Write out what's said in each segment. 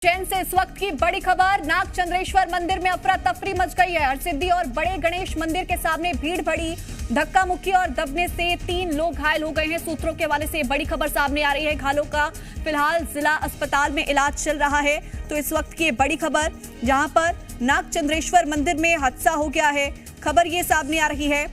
उज्जैन से इस वक्त की बड़ी खबर। नागचंद्रेश्वर मंदिर में अफरा तफरी मच गई है। हरसिद्धि और बड़े गणेश मंदिर के सामने भीड़ भड़ी, धक्का मुक्की और दबने से 3 लोग घायल हो गए हैं। सूत्रों के हवाले से बड़ी खबर सामने आ रही है। घायलों का फिलहाल जिला अस्पताल में इलाज चल रहा है। तो इस वक्त की बड़ी खबर, जहां पर नागचंद्रेश्वर मंदिर में हादसा हो गया है। खबर ये सामने आ रही है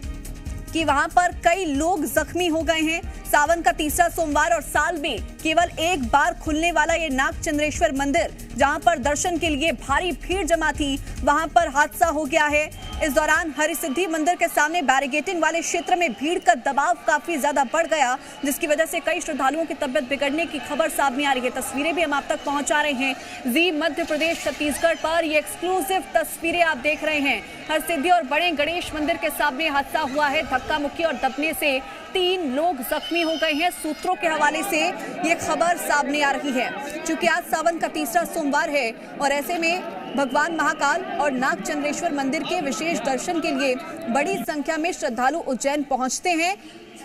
कि वहां पर कई लोग जख्मी हो गए हैं। सावन का तीसरा सोमवार और साल में केवल एक बार खुलने वाला ये नागचंद्रेश्वर मंदिर, जहां पर दर्शन के लिए भारी भीड़ जमा थी, वहां पर हादसा हो गया है। इस दौरान हरसिद्धि मंदिर के सामने बैरिकेडिंग वाले क्षेत्र में भीड़ का दबाव काफी ज्यादा बढ़ गया, जिसकी वजह से कई श्रद्धालुओं की तबियत बिगड़ने की खबर सामने आ रही है। तस्वीरें भी हम आप तक पहुंचा रहे हैं। जी मध्य प्रदेश छत्तीसगढ़ पर ये एक्सक्लूसिव तस्वीरें आप देख रहे हैं। हरसिद्धि और बड़े गणेश मंदिर के सामने हादसा हुआ है। धक्का मुक्की और दबने से 3 लोग जख्मी हो गए हैं। सूत्रों के हवाले से ये खबर सामने आ रही है। क्योंकि आज सावन का तीसरा सोमवार है और ऐसे में भगवान महाकाल और नागचंद्रेश्वर मंदिर के विशेष दर्शन के लिए बड़ी संख्या में श्रद्धालु उज्जैन पहुंचते हैं।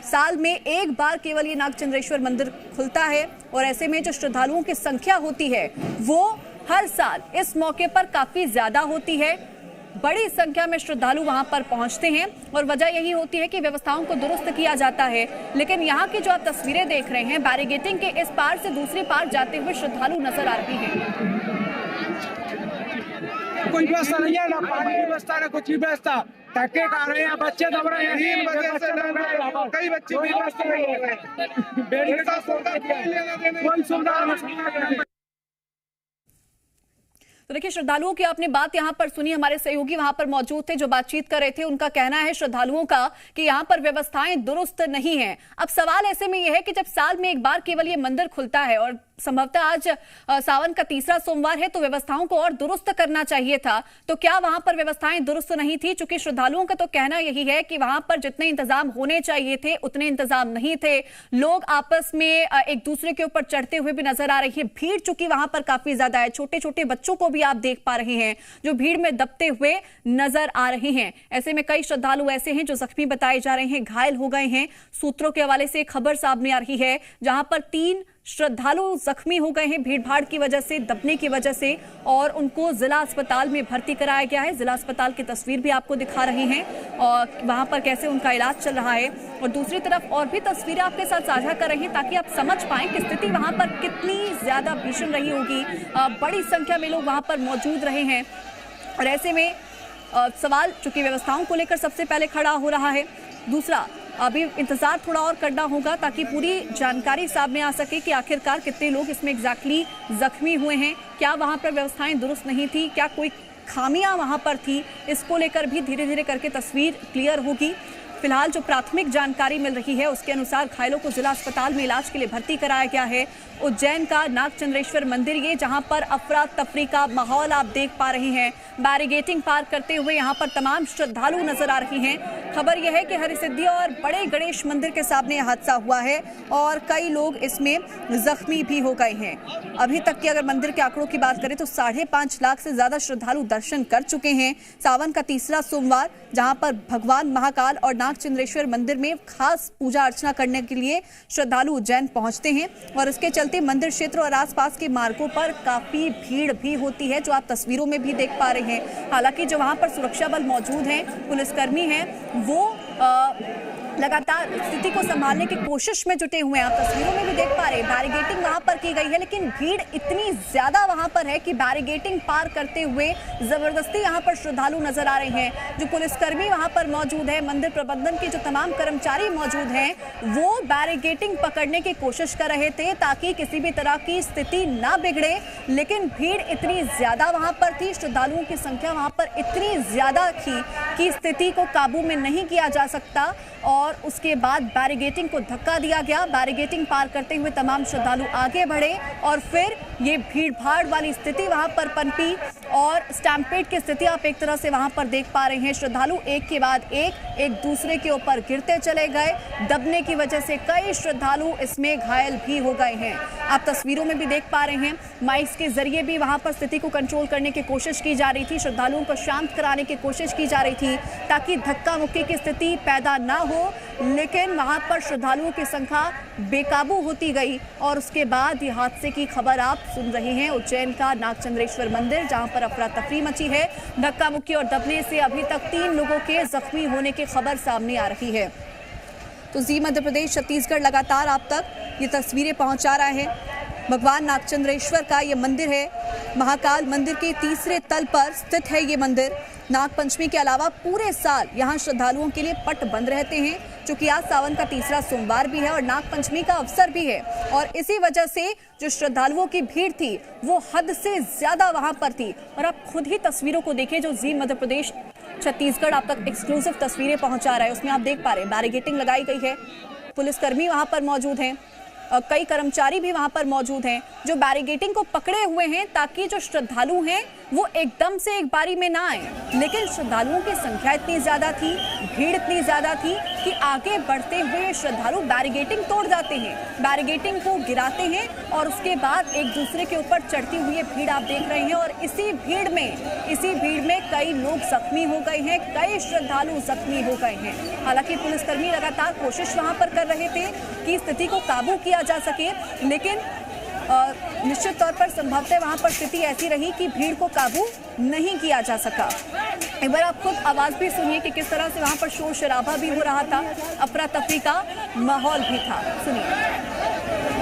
साल में एक बार केवल ये नागचंद्रेश्वर मंदिर खुलता है और ऐसे में जो श्रद्धालुओं की संख्या होती है वो हर साल इस मौके पर काफी ज्यादा होती है। बड़ी संख्या में श्रद्धालु वहां पर पहुंचते हैं और वजह यही होती है कि व्यवस्थाओं को दुरुस्त किया जाता है। लेकिन यहाँ की जो आप तस्वीरें देख रहे हैं, बैरिकेडिंग के इस पार से दूसरे पार जाते हुए श्रद्धालु नजर आ रहे हैं। कोई व्यवस्था नहीं है, ना पानी की व्यवस्था, ना कुछ व्यवस्था। धक्के खा रहे हैं, बच्चे दब रहे हैं। 3 बजे से कई बच्चे भी व्यवस्था नहीं है। कोई सुविधा नहीं। तो देखिए, श्रद्धालुओं की आपने बात यहां पर सुनी। हमारे सहयोगी वहां पर मौजूद थे जो बातचीत कर रहे थे। उनका कहना है श्रद्धालुओं का कि यहां पर व्यवस्थाएं दुरुस्त नहीं है। अब सवाल ऐसे में यह है कि जब साल में एक बार केवल ये मंदिर खुलता है और संभवतः आज सावन का तीसरा सोमवार है, तो व्यवस्थाओं को और दुरुस्त करना चाहिए था। तो क्या वहां पर व्यवस्थाएं दुरुस्त नहीं थी? चूंकि श्रद्धालुओं का तो कहना यही है कि वहां पर जितने इंतजाम होने चाहिए थे उतने इंतजाम नहीं थे। लोग आपस में एक दूसरे के ऊपर चढ़ते हुए भी नजर आ रही है। भीड़ चूंकि वहां पर काफी ज्यादा है, छोटे छोटे बच्चों को भी आप देख पा रहे हैं जो भीड़ में दबते हुए नजर आ रहे हैं। ऐसे में कई श्रद्धालु ऐसे हैं जो जख्मी बताए जा रहे हैं, घायल हो गए हैं। सूत्रों के हवाले से खबर सामने आ रही है जहां पर 3 श्रद्धालु जख्मी हो गए हैं भीड़ भाड़ की वजह से, दबने की वजह से, और उनको जिला अस्पताल में भर्ती कराया गया है। जिला अस्पताल की तस्वीर भी आपको दिखा रहे हैं और वहां पर कैसे उनका इलाज चल रहा है। और दूसरी तरफ और भी तस्वीरें आपके साथ साझा कर रहे हैं ताकि आप समझ पाएं कि स्थिति वहां पर कितनी ज्यादा भीषण रही होगी। बड़ी संख्या में लोग वहां पर मौजूद रहे हैं और ऐसे में सवाल चूंकि व्यवस्थाओं को लेकर सबसे पहले खड़ा हो रहा है। दूसरा, अभी इंतजार थोड़ा और करना होगा ताकि पूरी जानकारी सामने आ सके कि आखिरकार कितने लोग इसमें एग्जैक्टली जख्मी हुए हैं। क्या वहां पर व्यवस्थाएं दुरुस्त नहीं थी, क्या कोई खामियां वहां पर थी, इसको लेकर भी धीरे धीरे करके तस्वीर क्लियर होगी। फिलहाल जो प्राथमिक जानकारी मिल रही है उसके अनुसार घायलों को जिला अस्पताल में इलाज के लिए भर्ती कराया गया है। उज्जैन का नागचंद्रेश्वर मंदिर ये, जहां पर अफरा तफरी का माहौल आप देख पा रहे हैं। बैरिकेडिंग पार करते हुए यहां पर तमाम श्रद्धालु नजर आ रहे हैं। खबर यह है कि हरसिद्धि और बड़े गणेश मंदिर के सामने हादसा हुआ है और कई लोग इसमें जख्मी भी हो गए हैं। अभी तक की अगर मंदिर के आंकड़ों की बात करें तो 5.5 लाख से ज्यादा श्रद्धालु दर्शन कर चुके हैं। सावन का तीसरा सोमवार, जहां पर भगवान महाकाल और नागचंद्रेश्वर मंदिर में खास पूजा अर्चना करने के लिए श्रद्धालु उज्जैन पहुंचते हैं और इसके चलते मंदिर क्षेत्र और आसपास के मार्गों पर काफी भीड़ भी होती है, जो आप तस्वीरों में भी देख पा रहे हैं। हालांकि जो वहां पर सुरक्षा बल मौजूद हैं, पुलिसकर्मी हैं, वो लगातार स्थिति को संभालने की कोशिश में जुटे हुए हैं। आप तस्वीरों में भी देख पा रहे हैं बैरिकेडिंग वहां पर की गई है, लेकिन भीड़ इतनी ज्यादा वहां पर है कि बैरिकेडिंग पार करते हुए जबरदस्ती यहां पर श्रद्धालु नजर आ रहे हैं। जो पुलिसकर्मी वहां पर मौजूद है, मंदिर प्रबंधन के जो तमाम कर्मचारी मौजूद हैं, वो बैरिकेडिंग पकड़ने की कोशिश कर रहे थे ताकि किसी भी तरह की स्थिति ना बिगड़े। लेकिन भीड़ इतनी ज्यादा वहां पर थी, श्रद्धालुओं की संख्या वहां पर इतनी ज्यादा थी कि स्थिति को काबू में नहीं किया जा सकता और उसके बाद बैरिकेडिंग को धक्का दिया गया। बैरिकेडिंग पार करते हुए तमाम श्रद्धालु आगे बढ़े और फिर ये भीड़ भाड़ वाली स्थिति वहां पर पनपी और स्टैम्पेड की स्थिति आप एक तरह से वहां पर देख पा रहे हैं। श्रद्धालु एक के बाद एक दूसरे के ऊपर गिरते चले गए। दबने की वजह से कई श्रद्धालु इसमें घायल भी हो गए हैं। आप तस्वीरों में भी देख पा रहे हैं, माइक्स के जरिए भी वहां पर स्थिति को कंट्रोल करने की कोशिश की जा रही थी, श्रद्धालुओं को शांत कराने की कोशिश की जा रही थी ताकि धक्का मुक्की की स्थिति पैदा ना हो लेकिन वहां पर श्रद्धालुओं की संख्या बेकाबू होती गई और उसके बाद ये हादसे की खबर आप सुन रहे हैं। उज्जैन का नागचंद्रेश्वर मंदिर, जहां पर अफरा तफरी मची है। धक्का मुक्की और दबने से अभी तक 3 लोगों के जख्मी होने की खबर सामने आ रही है। तो जी मध्य प्रदेश छत्तीसगढ़ लगातार आप तक ये तस्वीरें पहुंचा रहा है। भगवान नागचंद्रेश्वर का ये मंदिर है। महाकाल मंदिर के तीसरे तल पर स्थित है ये मंदिर। नागपंचमी के अलावा पूरे साल यहाँ श्रद्धालुओं के लिए पट बंद रहते हैं, क्योंकि आज सावन का तीसरा सोमवार भी है और नागपंचमी का अवसर भी है। और इसी वजह से जो श्रद्धालुओं की भीड़ थी वो हद से ज्यादा वहां पर थी। और आप खुद ही तस्वीरों को देखें जो जी मध्य प्रदेश छत्तीसगढ़ आप तक एक्सक्लूसिव तस्वीरें पहुंचा रहा है। उसमें आप देख पा रहे हैं बैरिकेडिंग लगाई गई है, पुलिसकर्मी वहां पर मौजूद हैं, कई कर्मचारी भी वहां पर मौजूद हैं जो बैरिकेडिंग को पकड़े हुए हैं ताकि जो श्रद्धालु हैं वो एकदम से एक बारी में ना आए। लेकिन श्रद्धालुओं की संख्या इतनी ज्यादा थी, भीड़ इतनी ज्यादा थी कि आगे बढ़ते हुए श्रद्धालु बैरिकेडिंग तोड़ जाते हैं, बैरिकेडिंग को गिराते हैं और उसके बाद एक दूसरे के ऊपर चढ़ती हुई भीड़ आप देख रहे हैं। और इसी भीड़ में कई लोग जख्मी हो गए हैं, कई श्रद्धालु जख्मी हो गए हैं। हालांकि पुलिसकर्मी लगातार कोशिश वहां पर कर रहे थे कि स्थिति को काबू किया जा सके, लेकिन निश्चित तौर पर संभवतः वहां पर स्थिति ऐसी रही कि भीड़ को काबू नहीं किया जा सका। एक बार आप खुद आवाज भी सुनिए कि किस तरह से वहां पर शोर शराबा भी हो रहा था, अफरा तफरी का माहौल भी था। सुनिए।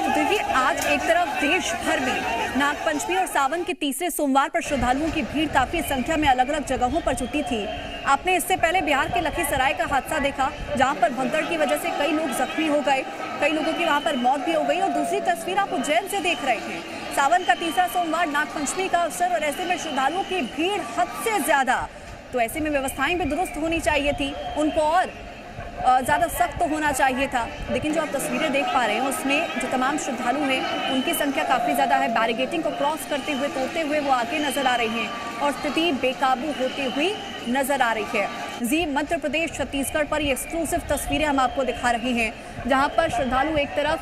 देखिए, आज एक तरफ देश भर में नागपंचमी और सावन के तीसरे सोमवार पर श्रद्धालुओं की भीड़ काफी संख्या में अलग अलग जगहों पर जुटी थी। आपने इससे पहले बिहार के लखीसराय का हादसा देखा, जहां पर भगदड़ की वजह से कई लोग जख्मी हो गए, कई लोगों की वहां पर मौत भी हो गई। और दूसरी तस्वीर आप उज्जैन से देख रहे हैं। सावन का तीसरा सोमवार, नागपंचमी का अवसर और ऐसे में श्रद्धालुओं की भीड़ हद से ज्यादा। तो ऐसे में व्यवस्थाएं भी दुरुस्त होनी चाहिए थी, उनको और ज़्यादा सख्त होना चाहिए था। लेकिन जो आप तस्वीरें देख पा रहे हैं उसमें जो तमाम श्रद्धालु हैं उनकी संख्या काफ़ी ज़्यादा है। बैरिकेडिंग को क्रॉस करते हुए, तोड़ते हुए वो आगे नजर आ रही हैं और स्थिति बेकाबू होती हुई नजर आ रही है। जी मध्य प्रदेश छत्तीसगढ़ पर ये एक्सक्लूसिव तस्वीरें हम आपको दिखा रहे हैं, जहाँ पर श्रद्धालु एक तरफ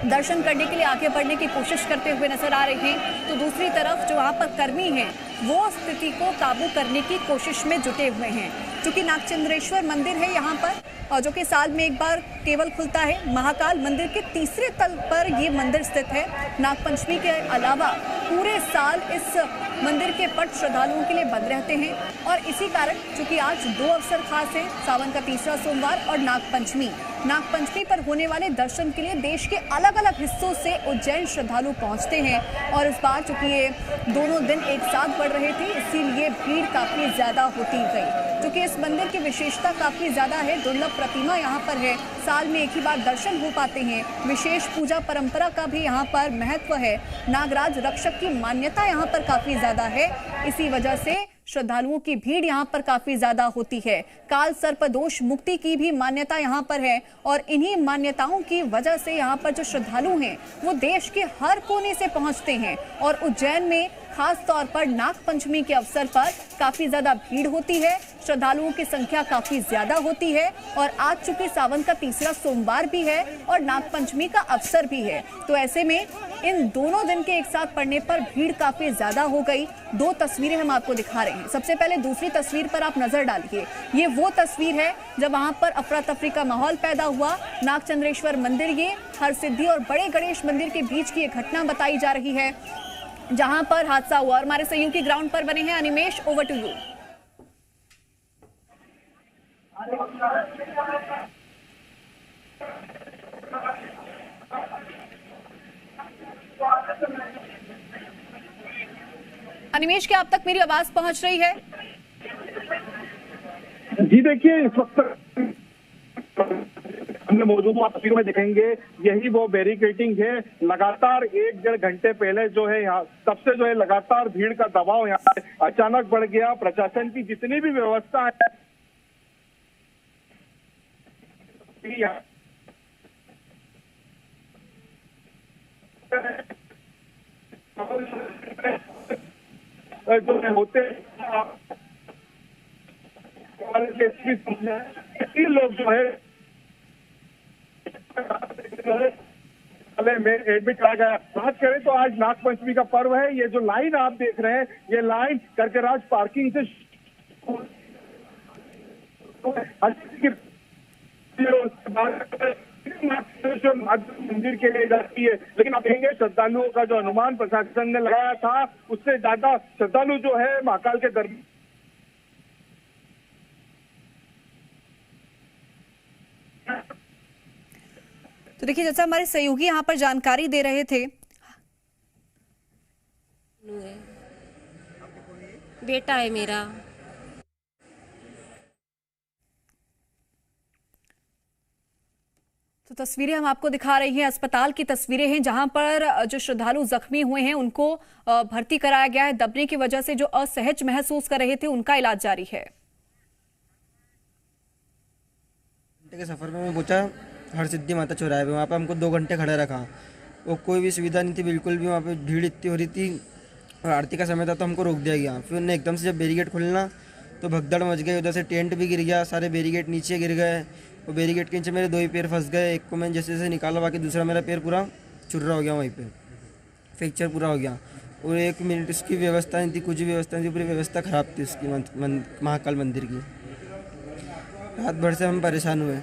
दर्शन करने के लिए आगे बढ़ने की कोशिश करते हुए नजर आ रहे हैं, तो दूसरी तरफ जो वहाँ पर कर्मी हैं वो स्थिति को काबू करने की कोशिश में जुटे हुए हैं। क्योंकि नागचंद्रेश्वर मंदिर है यहाँ पर, और जो कि साल में एक बार केवल खुलता है। महाकाल मंदिर के तीसरे तल पर ये मंदिर स्थित है। नागपंचमी के अलावा पूरे साल इस मंदिर के पट श्रद्धालुओं के लिए बंद रहते हैं। और इसी कारण चूंकि आज 2 अवसर खास है, सावन का तीसरा सोमवार और नागपंचमी पर होने वाले दर्शन के लिए देश के अलग अलग हिस्सों से उज्जैन श्रद्धालु पहुंचते हैं। और इस बार चूंकि ये दोनों दिन एक साथ बढ़ रहे थे, इसीलिए भीड़ काफी ज्यादा होती गई। क्योंकि इस मंदिर की विशेषता काफी ज्यादा है, दुर्लभ प्रतिमा यहाँ पर है, साल में एक ही बार दर्शन हो पाते हैं, विशेष पूजा परंपरा का भी यहाँ पर महत्व है, नागराज रक्षक की मान्यता यहाँ पर काफी ज्यादा है। इसी वजह से श्रद्धालुओं की भीड़ यहाँ पर काफी ज्यादा होती है। काल सर्प दोष मुक्ति की भी मान्यता यहाँ पर है और इन्हीं मान्यताओं की वजह से यहाँ पर जो श्रद्धालु हैं वो देश के हर कोने से पहुँचते हैं। और उज्जैन में खास तौर पर नागपंचमी के अवसर पर काफी ज्यादा भीड़ होती है, श्रद्धालुओं की संख्या काफी ज्यादा होती है। और आज चूंकि सावन का तीसरा सोमवार भी है और नागपंचमी का अवसर भी है, तो ऐसे में इन दोनों दिन के एक साथ पड़ने पर भीड़ काफी ज्यादा हो गई। 2 तस्वीरें हम आपको दिखा रहे हैं। सबसे पहले दूसरी तस्वीर पर आप नजर डालिए। ये वो तस्वीर है जब वहां पर अफरा तफरी का माहौल पैदा हुआ। नागचंद्रेश्वर मंदिर, ये हरसिद्धि और बड़े गणेश मंदिर के बीच की एक घटना बताई जा रही है जहां पर हादसा हुआ। और हमारे सहयोगी ग्राउंड पर बने हैं। Animesh, over to you. Animesh, क्या आप तक मेरी आवाज पहुंच रही है? जी देखिए, इस वक्त हमने मौजूद आप तस्वीरों में देखेंगे, यही वो बैरिकेडिंग है। लगातार 1-1.5 घंटे पहले जो है यहाँ तब से जो है लगातार भीड़ का दबाव यहाँ पे अचानक बढ़ गया। प्रशासन की जितनी भी व्यवस्था है जो है होते लोग जो है में एडमिट करा गया। बात करें तो आज नागपंचमी का पर्व है। ये जो लाइन आप देख रहे हैं, ये लाइन करकेराज पार्किंग से मंदिर के लिए जाती है, लेकिन आप देखेंगे श्रद्धालुओं का जो अनुमान प्रशासन ने लगाया था उससे ज्यादा श्रद्धालु जो है महाकाल के दरबार। तो देखिए, जैसा हमारे सहयोगी यहाँ पर जानकारी दे रहे थे, बेटा है मेरा। तो तस्वीरें हम आपको दिखा रही हैं, अस्पताल की तस्वीरें हैं जहां पर जो श्रद्धालु जख्मी हुए हैं उनको भर्ती कराया गया है। दबने की वजह से जो असहज महसूस कर रहे थे उनका इलाज जारी है। के सफर में मैं पहुंचा हरसिद्धि माता चौराहे पे, वहाँ पे हमको 2 घंटे खड़ा रखा और कोई भी सुविधा नहीं थी बिल्कुल भी। वहाँ पे भीड़ इतनी हो रही थी और आरती का समय था तो हमको रोक दिया गया। फिर उन्हें एकदम से जब बैरिकेड खोलना तो भगदड़ मच गई, उधर से टेंट भी गिर गया, सारे बैरिकेड नीचे गिर गए और बैरिकेड के नीचे मेरे 2 ही पैर फंस गए। एक को मैं जैसे जैसे निकाला, बाकी दूसरा मेरा पैर पूरा चुर्रा हो गया, वहीं पर फ्रैक्चर पूरा हो गया। और 1 मिनट उसकी व्यवस्था नहीं थी, कुछ भी व्यवस्था नहीं थी, पूरी व्यवस्था ख़राब थी उसकी महाकाल मंदिर की। रात भर से हम परेशान हुए,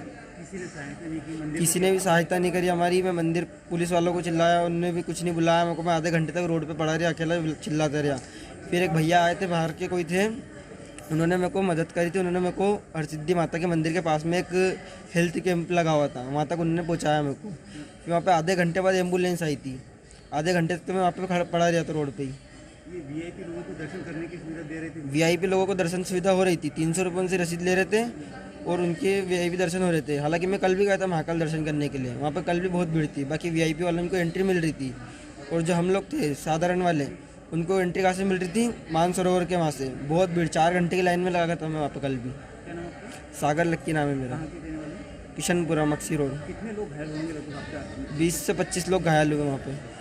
किसी ने भी सहायता नहीं करी हमारी। मैं मंदिर पुलिस वालों को चिल्लाया, उन्होंने भी कुछ नहीं बुलाया मेरे को। मैं आधे घंटे तक रोड पे पड़ा रहा, अकेला चिल्लाता रहा। फिर एक भैया आए थे बाहर के, कोई थे, उन्होंने मेरे को मदद करी थी। उन्होंने मेरे को हरसिद्धि माता के मंदिर के पास में एक हेल्थ कैंप लगा हुआ था, वहाँ तक उन्होंने पहुँचाया मेरे को। फिर वहाँ पर आधे घंटे बाद एम्बुलेंस आई थी। आधे घंटे तक तो मैं वहाँ पे पड़ा रहा था रोड पर ही। ये वीआईपी लोगों को दर्शन करने की सुविधा दे रहे थे? वीआईपी लोगों को दर्शन सुविधा हो रही थी, 300 रुपये उनसे रसीद ले रहे थे और उनके वीआईपी दर्शन हो रहे थे। हालांकि मैं कल भी गया था महाकाल दर्शन करने के लिए, वहाँ पर कल भी बहुत भीड़ थी। बाकी वीआईपी वालों को एंट्री मिल रही थी और जो हम लोग थे साधारण वाले, उनको एंट्री कहाँ से मिल रही थी? मानसरोवर के वहाँ से। बहुत भीड़, 4 घंटे की लाइन में लगा था मैं वहाँ पर कल भी। सागर लक्की नाम है मेरा, किशनपुरा मक्सी रोड। कितने लोग घायल होंगे लगभग? 20 से 25 लोग घायल हुए वहाँ पे।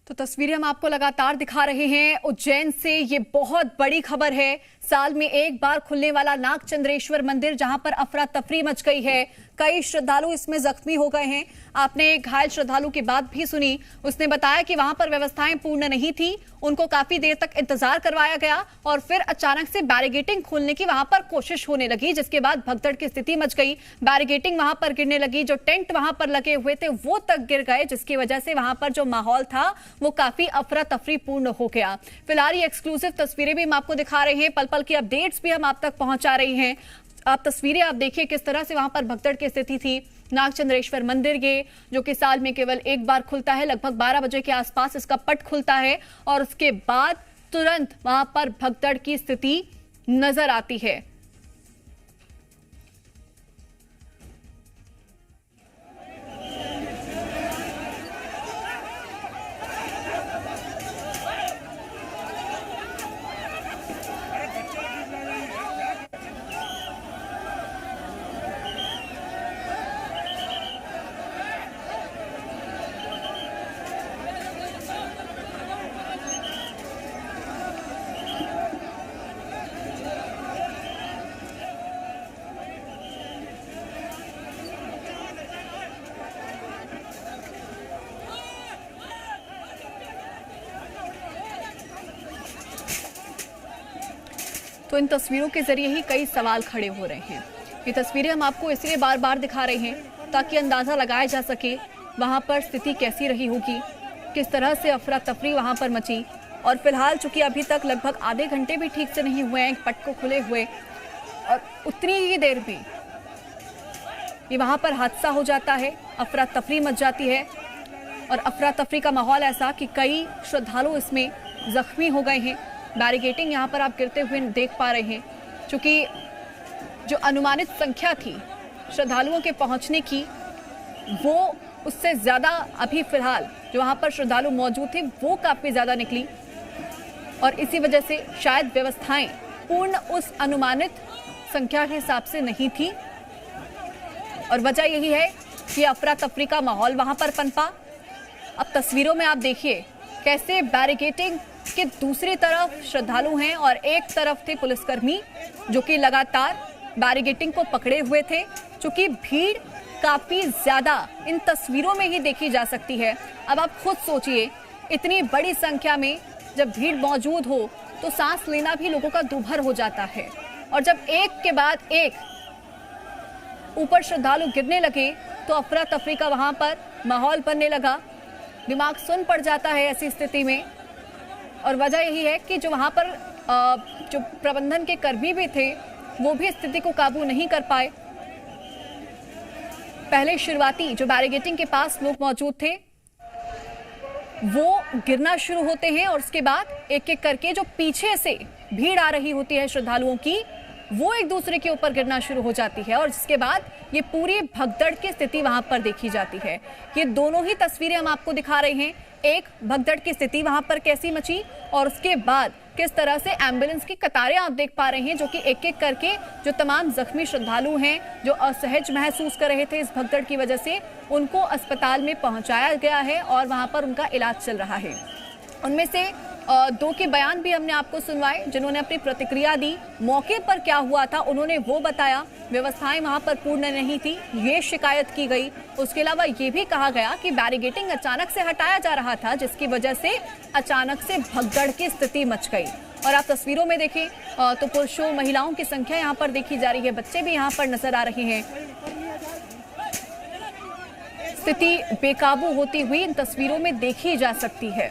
तो तस्वीरें हम आपको लगातार दिखा रहे हैं उज्जैन से। ये बहुत बड़ी खबर है, साल में एक बार खुलने वाला नागचंद्रेश्वर मंदिर जहां पर अफरा तफरी मच गई है। कई श्रद्धालु इसमें जख्मी हो गए हैं। आपने एक घायल श्रद्धालु की बात भी सुनी, उसने बताया कि वहां पर व्यवस्थाएं पूर्ण नहीं थी, उनको काफी देर तक इंतजार करवाया गया और फिर अचानक से बैरिकेडिंग खोलने की वहां पर कोशिश होने लगी, जिसके बाद भगदड़ की स्थिति मच गई। बैरिकेडिंग वहां पर गिरने लगी, जो टेंट वहां पर लगे हुए थे वो तक गिर गए, जिसकी वजह से वहां पर जो माहौल था वो काफी अफरा तफरी पूर्ण हो गया। फिलहाल ये एक्सक्लूसिव तस्वीरें भी हम आपको दिखा रहे हैं, पल पल की अपडेट्स भी हम आप तक पहुंचा रही हैं। आप तस्वीरें आप देखिए किस तरह से वहां पर भगदड़ की स्थिति थी। नागचंद्रेश्वर मंदिर ये जो कि साल में केवल एक बार खुलता है, लगभग 12 बजे के आसपास इसका पट खुलता है और उसके बाद तुरंत वहां पर भगदड़ की स्थिति नजर आती है। तो इन तस्वीरों के जरिए ही कई सवाल खड़े हो रहे हैं। ये तस्वीरें हम आपको इसलिए बार बार दिखा रहे हैं ताकि अंदाजा लगाया जा सके वहां पर स्थिति कैसी रही होगी, किस तरह से अफरा तफरी वहां पर मची। और फिलहाल चूंकि अभी तक लगभग आधे घंटे भी ठीक से नहीं हुए हैं पट को खुले हुए, और उतनी ही देर में ये वहां पर हादसा हो जाता है, अफरा तफरी मच जाती है और अफरा तफरी का माहौल ऐसा कि कई श्रद्धालु इसमें जख्मी हो गए हैं। बैरिकेडिंग यहाँ पर आप गिरते हुए देख पा रहे हैं, चूंकि जो अनुमानित संख्या थी श्रद्धालुओं के पहुंचने की, वो उससे ज्यादा अभी फिलहाल जो वहां पर श्रद्धालु मौजूद थे वो काफी ज्यादा निकली और इसी वजह से शायद व्यवस्थाएं पूर्ण उस अनुमानित संख्या के हिसाब से नहीं थी और वजह यही है कि अफरा तफरी का माहौल वहां पर पनपा। अब तस्वीरों में आप देखिए कैसे बैरिकेडिंग के दूसरी तरफ श्रद्धालु हैं और एक तरफ थे पुलिसकर्मी जो कि लगातार बैरिकेडिंग को पकड़े हुए थे। चूंकि भीड़ काफी ज्यादा इन तस्वीरों में ही देखी जा सकती है। अब आप खुद सोचिए, इतनी बड़ी संख्या में जब भीड़ मौजूद हो तो सांस लेना भी लोगों का दूभर हो जाता है और जब एक के बाद एक ऊपर श्रद्धालु गिरने लगे तो अफरा तफरी का वहां पर माहौल बनने लगा। दिमाग सुन्न पड़ जाता है ऐसी स्थिति में और वजह यही है कि जो वहां पर जो प्रबंधन के कर्मी भी थे वो भी स्थिति को काबू नहीं कर पाए। पहले शुरुआती जो बैरिकेडिंग के पास लोग मौजूद थे वो गिरना शुरू होते हैं और उसके बाद एक एक करके जो पीछे से भीड़ आ रही होती है श्रद्धालुओं की वो एक दूसरे के ऊपर गिरना शुरू हो जाती है और जिसके बाद ये पूरी भगदड़ की स्थिति वहां पर देखी जाती है। ये दोनों ही तस्वीरें हम आपको दिखा रहे हैं, एक भगदड़ की स्थिति वहां पर कैसी मची और उसके बाद किस तरह से एम्बुलेंस की कतारें आप देख पा रहे हैं जो कि एक एक करके जो तमाम जख्मी श्रद्धालु हैं जो असहज महसूस कर रहे थे इस भगदड़ की वजह से उनको अस्पताल में पहुंचाया गया है और वहां पर उनका इलाज चल रहा है। उनमें से दो के बयान भी हमने आपको सुनवाए जिन्होंने अपनी प्रतिक्रिया दी। मौके पर क्या हुआ था उन्होंने वो बताया, व्यवस्थाएं वहां पर पूर्ण नहीं थी ये शिकायत की गई। उसके अलावा ये भी कहा गया कि बैरिकेडिंग अचानक से हटाया जा रहा था जिसकी वजह से अचानक से भगदड़ की स्थिति मच गई। और आप तस्वीरों में देखें तो पुरुषों महिलाओं की संख्या यहाँ पर देखी जा रही है, बच्चे भी यहाँ पर नजर आ रहे हैं। स्थिति बेकाबू होती हुई इन तस्वीरों में देखी जा सकती है।